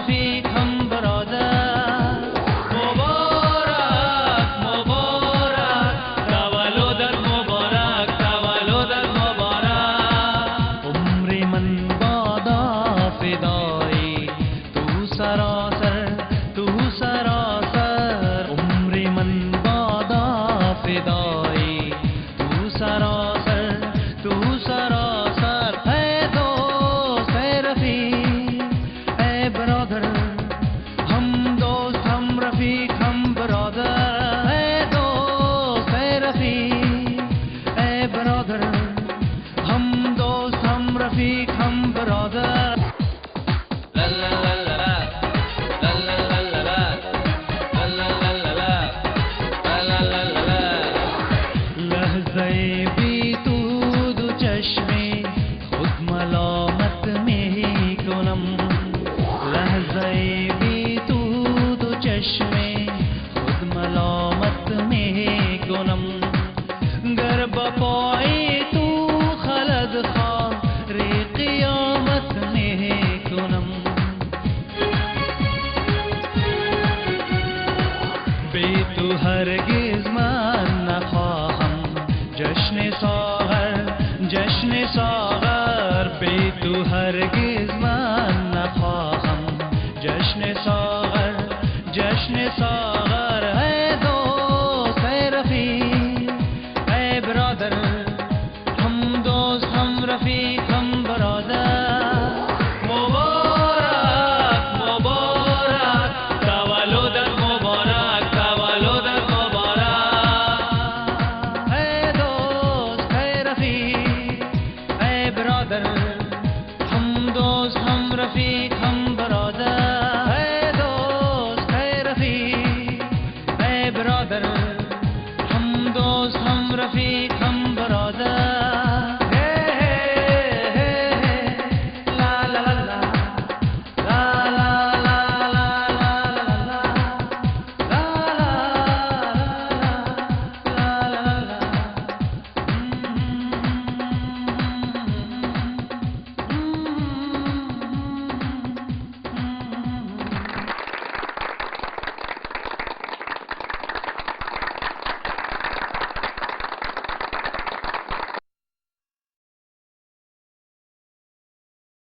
رفیق هم برادر مبارک مبارک تولدت مبارک تولدت مبارک عمر من بادا فدایی تو سراسر تو سراسر عمر من بادا فدایی تو سراسر تو سراسر اے دوست اے رفیق اے برادر ہم دوست ہم رفیق ہم برادر اے دوست اے رفیق اے برادر ہم دوست ہم رفیق ہم برادر لا لا لا لا لا لا لا لا لا لا لا لا لا لحظے بھی تو دو چشمے خود ملامت میں ہی کنم لحظے بھی تو دو چشمے خود ملامت میں ہی کنم گر بپائی تو خلد خار قیامت میں ہی کنم بی تو ہرگز من نخواهم جشن ساغر بی تو هرگز من نخواهم جشن ساغر ای دوست ای رفیق ای برادر هم دوست هم رفیق هم برادر مبارک مبارک تولدت مبارک تولدت مبارک ای دوست ای رفیق ای برادر هم دوست هم رفیق